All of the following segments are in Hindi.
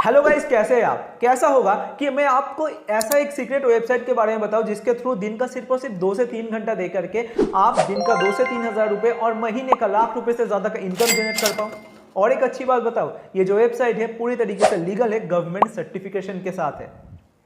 हेलो गाइस, कैसे हैं आप। कैसा होगा कि मैं आपको ऐसा एक सीक्रेट वेबसाइट के बारे में बताऊं जिसके थ्रू दिन का सिर्फ और सिर्फ 2 से 3 घंटा दे करके आप दिन का 2 से 3 हज़ार रुपए और महीने का लाख रुपए से ज्यादा का इनकम जनरेट कर पाऊं। और एक अच्छी बात बताओ, ये जो वेबसाइट है पूरी तरीके से लीगल है, गवर्नमेंट सर्टिफिकेशन के साथ है,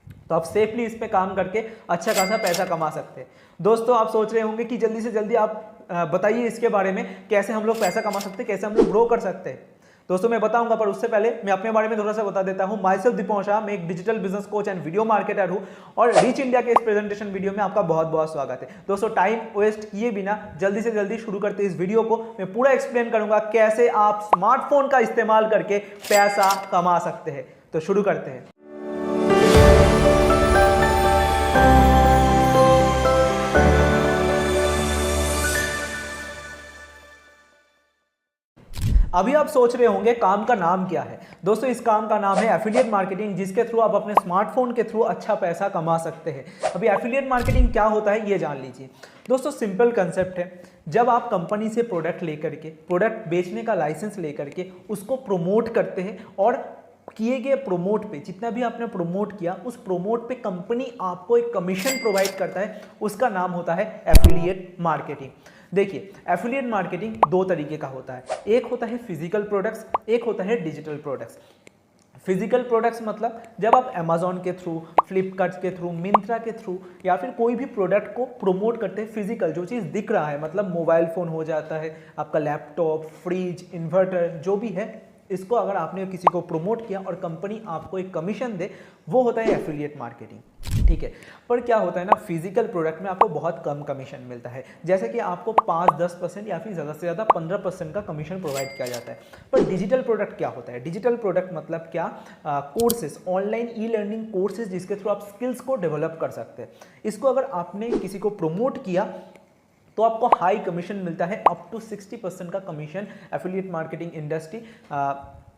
तो आप सेफली इस पे काम करके अच्छा खासा पैसा कमा सकते हैं। दोस्तों, आप सोच रहे होंगे कि जल्दी से जल्दी आप बताइए इसके बारे में, कैसे हम लोग पैसा कमा सकते हैं, कैसे हम लोग ग्रो कर सकते हैं। दोस्तों मैं बताऊंगा, पर उससे पहले मैं अपने बारे में थोड़ा सा बता देता हूं। माई सेल्फ दीपक शाह, मैं एक digital business coach and video marketer हूं और रीच इंडिया के इस प्रेजेंटेशन वीडियो में आपका बहुत बहुत स्वागत है। दोस्तों टाइम वेस्ट किए बिना जल्दी से जल्दी शुरू करते इस वीडियो को। मैं पूरा एक्सप्लेन करूंगा कैसे आप स्मार्टफोन का इस्तेमाल करके पैसा कमा सकते हैं। तो शुरू करते हैं। अभी आप सोच रहे होंगे काम का नाम क्या है। दोस्तों इस काम का नाम है एफिलिएट मार्केटिंग, जिसके थ्रू आप अपने स्मार्टफोन के थ्रू अच्छा पैसा कमा सकते हैं। अभी एफिलिएट मार्केटिंग क्या होता है ये जान लीजिए। दोस्तों सिंपल कंसेप्ट है, जब आप कंपनी से प्रोडक्ट लेकर के, प्रोडक्ट बेचने का लाइसेंस लेकर के उसको प्रमोट करते हैं और किए गए प्रोमोट पे, जितना भी आपने प्रमोट किया उस प्रोमोट पे कंपनी आपको एक कमीशन प्रोवाइड करता है, उसका नाम होता है एफिलिएट मार्केटिंग। देखिए एफिलिएट मार्केटिंग दो तरीके का होता है, एक होता है फिजिकल प्रोडक्ट्स, एक होता है डिजिटल प्रोडक्ट्स। फिजिकल प्रोडक्ट्स मतलब जब आप अमेजोन के थ्रू, फ्लिपकार्ट के थ्रू, मिंत्रा के थ्रू या फिर कोई भी प्रोडक्ट को प्रमोट करते हैं, फिजिकल जो चीज़ दिख रहा है, मतलब मोबाइल फ़ोन हो जाता है, आपका लैपटॉप, फ्रिज, इन्वर्टर जो भी है, इसको अगर आपने किसी को प्रमोट किया और कंपनी आपको एक कमीशन दे, वो होता है एफिलिएट मार्केटिंग। ठीक है, पर क्या होता है ना, फिजिकल प्रोडक्ट में आपको बहुत कम कमीशन मिलता है, जैसे कि आपको 5-10% या फिर ज़्यादा से ज़्यादा 15% का कमीशन प्रोवाइड किया जाता है। पर डिजिटल प्रोडक्ट क्या होता है? डिजिटल प्रोडक्ट मतलब क्या, courses, online e learning courses, जिसके थ्रू आप स्किल्स को डेवलप कर सकते हैं। इसको अगर आपने किसी को प्रमोट किया तो आपको हाई कमीशन मिलता है, अप टू 60% का कमीशन एफिलिएट मार्केटिंग इंडस्ट्री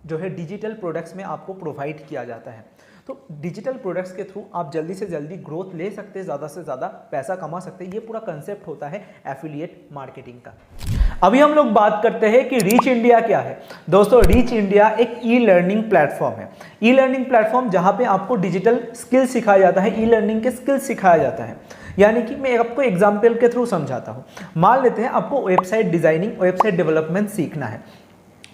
जो है डिजिटल प्रोडक्ट्स में आपको प्रोवाइड किया जाता है। तो डिजिटल प्रोडक्ट्स के थ्रू आप जल्दी से जल्दी ग्रोथ ले सकते हैं, ज़्यादा से ज़्यादा पैसा कमा सकते हैं। ये पूरा कंसेप्ट होता है एफिलिएट मार्केटिंग का। अभी हम लोग बात करते हैं कि रीच इंडिया क्या है। दोस्तों रीच इंडिया एक ई लर्निंग प्लेटफॉर्म है। ई लर्निंग प्लेटफॉर्म जहाँ पे आपको डिजिटल स्किल सिखाया जाता है, ई लर्निंग के स्किल सिखाया जाता है। यानी कि मैं आपको एग्जाम्पल के थ्रू समझाता हूँ। मान लेते हैं आपको वेबसाइट डिजाइनिंग, वेबसाइट डेवलपमेंट सीखना है,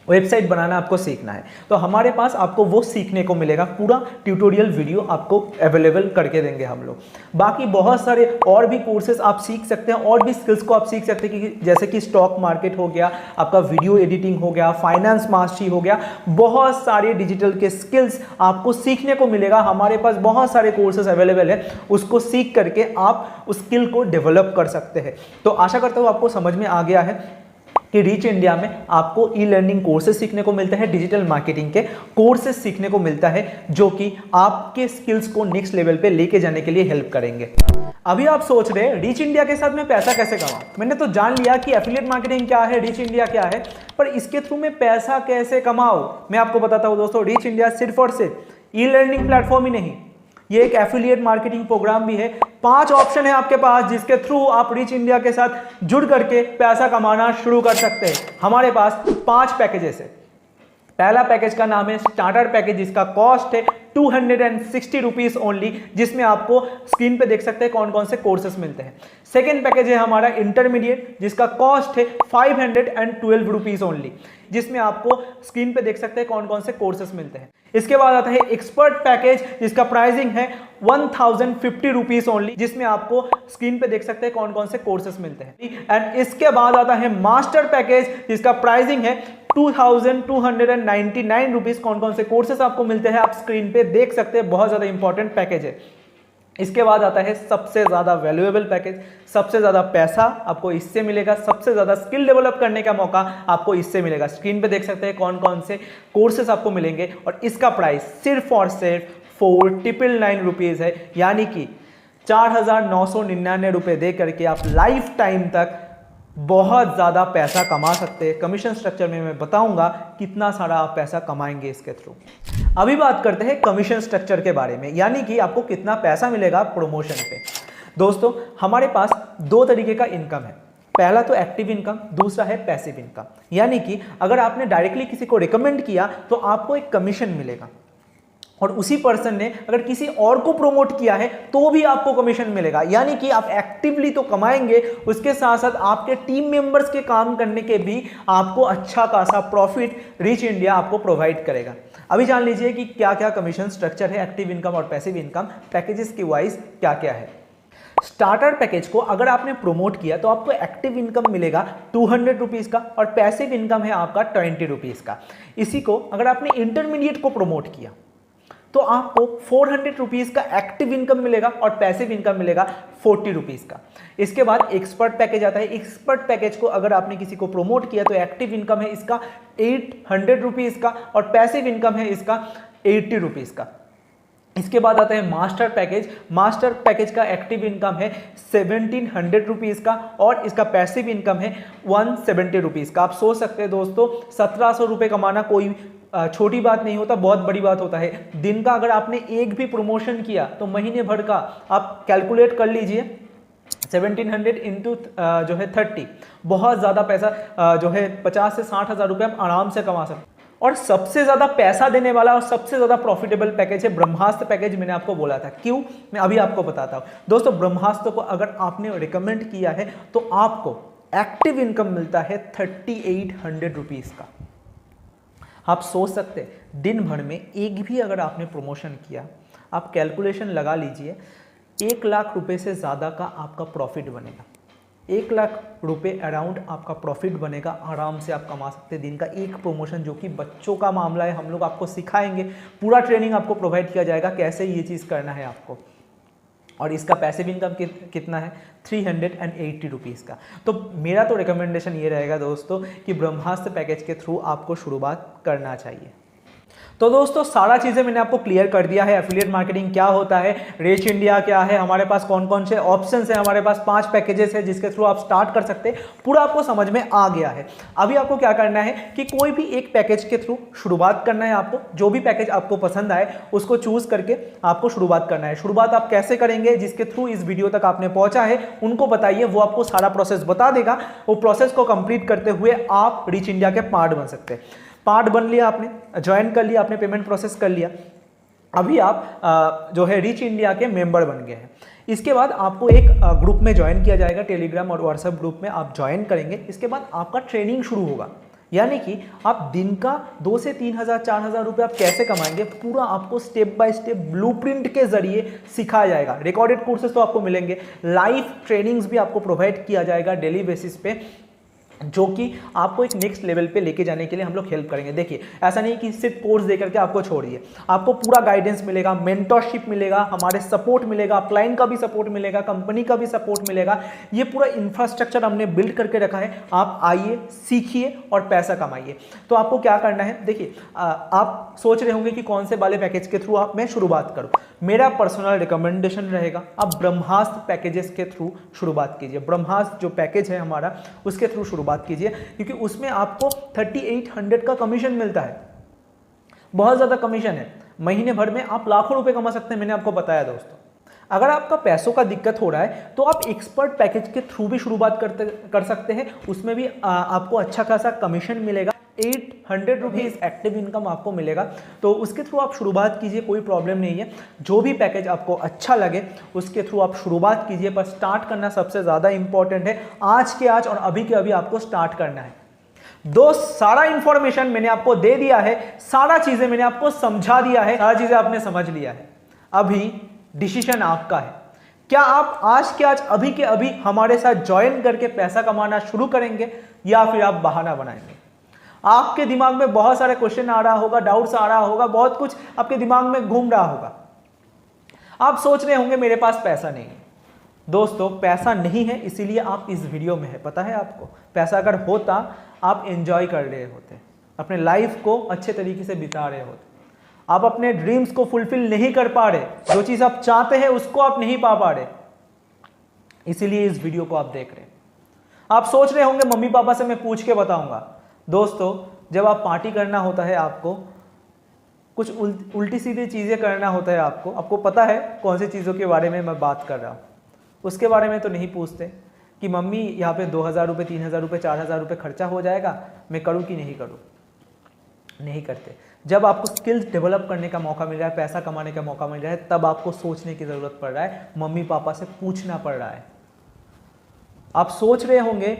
वेबसाइट बनाना आपको सीखना है, तो हमारे पास आपको वो सीखने को मिलेगा, पूरा ट्यूटोरियल वीडियो आपको अवेलेबल करके देंगे हम लोग। बाकी बहुत सारे और भी कोर्सेज आप सीख सकते हैं, और भी स्किल्स को आप सीख सकते हैं, कि जैसे कि स्टॉक मार्केट हो गया, आपका वीडियो एडिटिंग हो गया, फाइनेंस मास्टरी हो गया, बहुत सारे डिजिटल के स्किल्स आपको सीखने को मिलेगा। हमारे पास बहुत सारे कोर्सेज अवेलेबल है, उसको सीख करके आप उस स्किल को डेवलप कर सकते हैं। तो आशा करता हूँ आपको समझ में आ गया है कि रीच इंडिया में आपको ई लर्निंग कोर्सेज सीखने को मिलता है, डिजिटल मार्केटिंग के कोर्सेज सीखने को मिलता है, जो कि आपके स्किल्स को नेक्स्ट लेवल पे लेके जाने के लिए हेल्प करेंगे। अभी आप सोच रहे हैं रीच इंडिया के साथ में पैसा कैसे कमाऊं। मैंने तो जान लिया कि एफिलिएट मार्केटिंग क्या है, रीच इंडिया क्या है, पर इसके थ्रू मैं पैसा कैसे कमाऊं मैं आपको बताता हूं। दोस्तों रीच इंडिया सिर्फ और सिर्फ ई लर्निंग प्लेटफॉर्म ही नहीं, ये एक एफिलिएट मार्केटिंग प्रोग्राम भी है। 5 ऑप्शन है आपके पास, जिसके थ्रू आप रीच इंडिया के साथ जुड़ करके पैसा कमाना शुरू कर सकते हैं। हमारे पास 5 पैकेजेस है। पहला पैकेज का नाम है स्टार्टर पैकेज, जिसका कॉस्ट है 260 रुपीज ओनली, जिसमें आपको स्क्रीन पे देख सकते हैं कौन कौन से कोर्सेस मिलते हैं। सेकेंड पैकेज है हमारा इंटरमीडिएट, जिसका कॉस्ट है 512 रुपीज ओनली, जिसमें आपको स्क्रीन पे देख सकते हैं कौन कौन से कोर्सेस मिलते हैं। इसके बाद आता है एक्सपर्ट पैकेज, जिसका प्राइसिंग है 1050 रुपीज ओनली, जिसमें आपको स्क्रीन पे देख सकते हैं कौन कौन से कोर्सेस मिलते हैं। एंड इसके बाद आता है मास्टर पैकेज, जिसका प्राइसिंग है 2299 रुपीज। कौन कौन से कोर्सेस आपको मिलते हैं आप स्क्रीन पे देख सकते हैं, बहुत ज्यादा इंपॉर्टेंट पैकेज है। इसके बाद आता है सबसे ज्यादा वैल्यूएबल पैकेज, सबसे ज्यादा पैसा आपको इससे मिलेगा, सबसे ज्यादा स्किल डेवलप करने का मौका आपको इससे मिलेगा। स्क्रीन पे देख सकते हैं कौन कौन से कोर्सेस आपको मिलेंगे, और इसका प्राइस सिर्फ और सिर्फ 4999 रुपीज है, यानी कि 4999 रुपए दे करके आप लाइफ टाइम तक बहुत ज़्यादा पैसा कमा सकते हैं। कमीशन स्ट्रक्चर में मैं बताऊंगा कितना सारा आप पैसा कमाएंगे इसके थ्रू। अभी बात करते हैं कमीशन स्ट्रक्चर के बारे में, यानी कि आपको कितना पैसा मिलेगा प्रमोशन पे। दोस्तों हमारे पास 2 तरीके का इनकम है, पहला तो एक्टिव इनकम, दूसरा है पैसिव इनकम। यानी कि अगर आपने डायरेक्टली किसी को रिकमेंड किया तो आपको एक कमीशन मिलेगा, और उसी पर्सन ने अगर किसी और को प्रमोट किया है तो भी आपको कमीशन मिलेगा। यानी कि आप एक्टिवली तो कमाएंगे, उसके साथ साथ आपके टीम मेंबर्स के काम करने के भी आपको अच्छा खासा प्रॉफिट रीच इंडिया आपको प्रोवाइड करेगा। अभी जान लीजिए कि क्या क्या कमीशन स्ट्रक्चर है, एक्टिव इनकम और पैसिव इनकम पैकेजेस की वाइज क्या क्या है। स्टार्टर पैकेज को अगर आपने प्रमोट किया तो आपको एक्टिव इनकम मिलेगा 200 रुपीज़ का और पैसिव इनकम है आपका 20 रुपीज़ का। इसी को अगर आपने इंटरमीडिएट को प्रमोट किया तो आपको 400 रुपीज़ का एक्टिव इनकम मिलेगा और पैसिव इनकम मिलेगा 40 रुपीज़ का। इसके बाद एक्सपर्ट पैकेज आता है। एक्सपर्ट पैकेज को अगर आपने किसी को प्रमोट किया तो एक्टिव इनकम है इसका 800 रुपीज़ का और पैसिव इनकम है इसका 80 रुपीज़ का। इसके बाद आता है मास्टर पैकेज। मास्टर पैकेज का एक्टिव इनकम है 1700 रुपीज़ का और इसका पैसिव इनकम है 170 रुपीज़ का। आप सोच सकते हैं दोस्तों 1700 रुपये कमाना कोई छोटी बात नहीं होता, बहुत बड़ी बात होता है। दिन का अगर आपने एक भी प्रमोशन किया तो महीने भर का आप कैलकुलेट कर लीजिए 1700 इंटू जो है 30, बहुत ज़्यादा पैसा जो है 50 से 60 हज़ार रुपये आप आराम से कमा सकते हैं। और सबसे ज़्यादा पैसा देने वाला और सबसे ज़्यादा प्रॉफिटेबल पैकेज है ब्रह्मास्त्र पैकेज। मैंने आपको बोला था, क्यों मैं अभी आपको बताता हूँ। दोस्तों ब्रह्मास्त्र को अगर आपने रिकमेंड किया है तो आपको एक्टिव इनकम मिलता है 3800 रुपीज़ का। आप सोच सकते हैं दिन भर में एक भी अगर आपने प्रमोशन किया, आप कैलकुलेशन लगा लीजिए 1 लाख रुपए से ज़्यादा का आपका प्रॉफिट बनेगा। 1 लाख रुपए अराउंड आपका प्रॉफिट बनेगा, आराम से आप कमा सकते हैं दिन का एक प्रमोशन। जो कि बच्चों का मामला है, हम लोग आपको सिखाएंगे, पूरा ट्रेनिंग आपको प्रोवाइड किया जाएगा कैसे ये चीज़ करना है आपको। और इसका पैसिव इनकम कितना है 380 रुपीज़ का। तो मेरा तो रिकमेंडेशन ये रहेगा दोस्तों कि ब्रह्मास्त्र पैकेज के थ्रू आपको शुरुआत करना चाहिए। तो दोस्तों सारा चीज़ें मैंने आपको क्लियर कर दिया है। एफिलिएट मार्केटिंग क्या होता है, रीच इंडिया क्या है, हमारे पास कौन कौन से ऑप्शंस हैं, हमारे पास 5 पैकेजेस है जिसके थ्रू आप स्टार्ट कर सकते हैं। पूरा आपको समझ में आ गया है। अभी आपको क्या करना है कि कोई भी एक पैकेज के थ्रू शुरुआत करना है। आपको जो भी पैकेज आपको पसंद आए उसको चूज करके आपको शुरुआत करना है। शुरुआत आप कैसे करेंगे, जिसके थ्रू इस वीडियो तक आपने पहुंचा है उनको बताइए, वो आपको सारा प्रोसेस बता देगा। वो प्रोसेस को कंप्लीट करते हुए आप रीच इंडिया के पार्ट बन सकते हैं। पार्ट बन लिया आपने, ज्वाइन कर लिया आपने, पेमेंट प्रोसेस कर लिया, अभी आप जो है रीच इंडिया के मेंबर बन गए हैं। इसके बाद आपको एक ग्रुप में ज्वाइन किया जाएगा, टेलीग्राम और व्हाट्सएप ग्रुप में आप ज्वाइन करेंगे। इसके बाद आपका ट्रेनिंग शुरू होगा, यानी कि आप दिन का 2 से 3 हज़ार 4 हज़ार रुपये आप कैसे कमाएंगे, पूरा आपको स्टेप बाय स्टेप ब्लूप्रिंट के जरिए सिखाया जाएगा। रिकॉर्डेड कोर्सेज तो आपको मिलेंगे, लाइव ट्रेनिंग्स भी आपको प्रोवाइड किया जाएगा डेली बेसिस पे, जो कि आपको एक नेक्स्ट लेवल पे लेके जाने के लिए हम लोग हेल्प करेंगे। देखिए ऐसा नहीं कि सिर्फ कोर्स दे करके आपको छोड़ दिए, आपको पूरा गाइडेंस मिलेगा, मेंटरशिप मिलेगा, हमारे सपोर्ट मिलेगा, क्लाइंट का भी सपोर्ट मिलेगा, कंपनी का भी सपोर्ट मिलेगा। ये पूरा इंफ्रास्ट्रक्चर हमने बिल्ड करके रखा है। आप आइए, सीखिए और पैसा कमाइए। तो आपको क्या करना है, देखिए आप सोच रहे होंगे कि कौन से वाले पैकेज के थ्रू मैं शुरुआत करूँ। मेरा पर्सनल रिकमेंडेशन रहेगा आप ब्रह्मास्त्र पैकेजेस के थ्रू शुरुआत कीजिए। ब्रह्मास्त्र जो पैकेज है हमारा उसके थ्रू शुरुआत कीजिए, क्योंकि उसमें आपको 3800 का कमीशन मिलता है। बहुत ज्यादा कमीशन है, महीने भर में आप लाखों रुपए कमा सकते हैं। मैंने आपको बताया दोस्तों, अगर आपका पैसों का दिक्कत हो रहा है तो आप एक्सपर्ट पैकेज के थ्रू भी शुरुआत कर सकते हैं। उसमें भी आपको अच्छा खासा कमीशन मिलेगा, 800 रुपीज़ एक्टिव इनकम आपको मिलेगा। तो उसके थ्रू आप शुरुआत कीजिए, कोई प्रॉब्लम नहीं है। जो भी पैकेज आपको अच्छा लगे उसके थ्रू आप शुरुआत कीजिए, पर स्टार्ट करना सबसे ज़्यादा इंपॉर्टेंट है। आज के आज और अभी के अभी आपको स्टार्ट करना है। दोस्त सारा इंफॉर्मेशन मैंने आपको दे दिया है, सारा चीज़ें मैंने आपको समझा दिया है, सारा चीज़ें आपने समझ लिया है। अभी डिसीजन आपका है, क्या आप आज के आज अभी के अभी हमारे साथ ज्वाइन करके पैसा कमाना शुरू करेंगे या फिर आप बहाना बनाएंगे। आपके दिमाग में बहुत सारे क्वेश्चन आ रहा होगा, डाउट्स आ रहा होगा, बहुत कुछ आपके दिमाग में घूम रहा होगा। आप सोच रहे होंगे मेरे पास पैसा नहीं है। दोस्तों पैसा नहीं है इसीलिए आप इस वीडियो में है। पता है आपको, पैसा अगर होता आप एंजॉय कर रहे होते, अपने लाइफ को अच्छे तरीके से बिता रहे होते। आप अपने ड्रीम्स को फुलफिल नहीं कर पा रहे, जो चीज आप चाहते हैं उसको आप नहीं पा रहे, इसीलिए इस वीडियो को आप देख रहे हैं। आप सोच रहे होंगे मम्मी पापा से मैं पूछ के बताऊंगा। दोस्तों जब आप पार्टी करना होता है, आपको कुछ उल्टी सीधी चीज़ें करना होता है, आपको पता है कौन सी चीज़ों के बारे में मैं बात कर रहा हूँ, उसके बारे में तो नहीं पूछते कि मम्मी यहाँ पे 2000 रुपये, 3000 रुपये, 4000 रुपये खर्चा हो जाएगा, मैं करूँ कि नहीं करूँ। नहीं करते। जब आपको स्किल्स डेवलप करने का मौका मिल रहा है, पैसा कमाने का मौका मिल रहा है, तब आपको सोचने की ज़रूरत पड़ रहा है, मम्मी पापा से पूछना पड़ रहा है। आप सोच रहे होंगे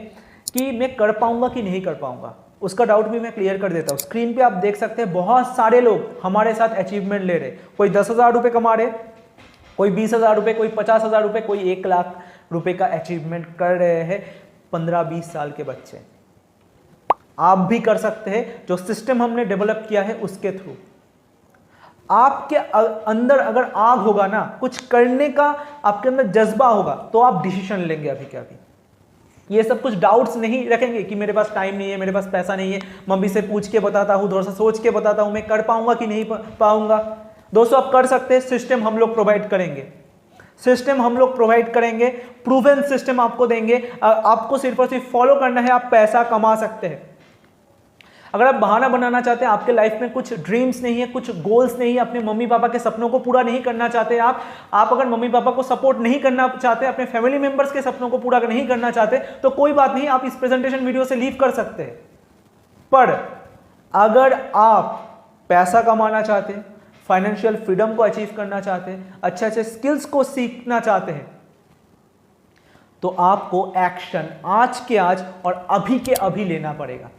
कि मैं कर पाऊंगा कि नहीं कर पाऊंगा, उसका डाउट भी मैं क्लियर कर देता हूँ। स्क्रीन पे आप देख सकते हैं बहुत सारे लोग हमारे साथ अचीवमेंट ले रहे, कोई 10,000 रुपये कमा रहे, कोई 20,000 रुपये, कोई 50,000 रुपये, कोई 1,00,000 रुपये का अचीवमेंट कर रहे हैं 15-20 साल के बच्चे। आप भी कर सकते हैं, जो सिस्टम हमने डेवलप किया है उसके थ्रू। आपके अंदर अगर आग होगा ना, कुछ करने का आपके अंदर जज्बा होगा, तो आप डिसीजन लेंगे अभी के अभी। ये सब कुछ डाउट्स नहीं रखेंगे कि मेरे पास टाइम नहीं है, मेरे पास पैसा नहीं है, मम्मी से पूछ के बताता हूं, थोड़ा सा सोच के बताता हूं, मैं कर पाऊंगा कि नहीं पाऊंगा। दोस्तों आप कर सकते हैं, सिस्टम हम लोग प्रोवाइड करेंगे, सिस्टम हम लोग प्रोवाइड करेंगे, प्रूवन सिस्टम आपको देंगे, आपको सिर्फ और सिर्फ फॉलो करना है, आप पैसा कमा सकते हैं। अगर आप बहाना बनाना चाहते हैं, आपके लाइफ में कुछ ड्रीम्स नहीं है, कुछ गोल्स नहीं है, अपने मम्मी पापा के सपनों को पूरा नहीं करना चाहते आप अगर मम्मी पापा को सपोर्ट नहीं करना चाहते, अपने फैमिली मेंबर्स के सपनों को पूरा नहीं करना चाहते, तो कोई बात नहीं, आप इस प्रेजेंटेशन वीडियो से लीव कर सकते हैं। पर अगर आप पैसा कमाना चाहते हैं, फाइनेंशियल फ्रीडम को अचीव करना चाहते हैं, अच्छे अच्छे स्किल्स को सीखना चाहते हैं, तो आपको एक्शन आज के आज और अभी के अभी लेना पड़ेगा।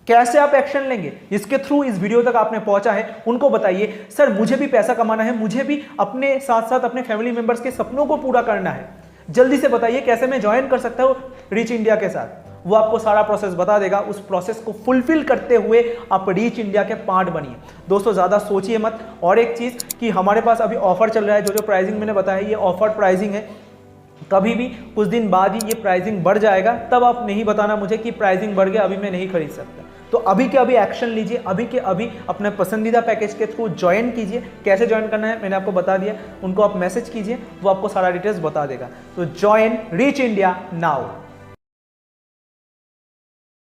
कैसे आप एक्शन लेंगे, जिसके थ्रू इस वीडियो तक आपने पहुंचा है उनको बताइए, सर मुझे भी पैसा कमाना है, मुझे भी अपने साथ साथ अपने फैमिली मेंबर्स के सपनों को पूरा करना है, जल्दी से बताइए कैसे मैं ज्वाइन कर सकता हूं रीच इंडिया के साथ। वो आपको सारा प्रोसेस बता देगा। उस प्रोसेस को फुलफिल करते हुए आप रीच इंडिया के पार्ट बनिए। दोस्तों ज़्यादा सोचिए मत। और एक चीज़ कि हमारे पास अभी ऑफर चल रहा है, जो प्राइसिंग मैंने बताया ये ऑफर प्राइसिंग है, कभी भी कुछ दिन बाद ही ये प्राइसिंग बढ़ जाएगा, तब आप नहीं बताना मुझे कि प्राइसिंग बढ़ गया, अभी मैं नहीं खरीद सकता। तो अभी के अभी एक्शन लीजिए, अभी के अभी अपने पसंदीदा पैकेज के थ्रू ज्वाइन कीजिए। कैसे ज्वाइन करना है मैंने आपको बता दिया, उनको आप मैसेज कीजिए, वो आपको सारा डिटेल्स बता देगा। तो ज्वाइन रीच इंडिया नाउ।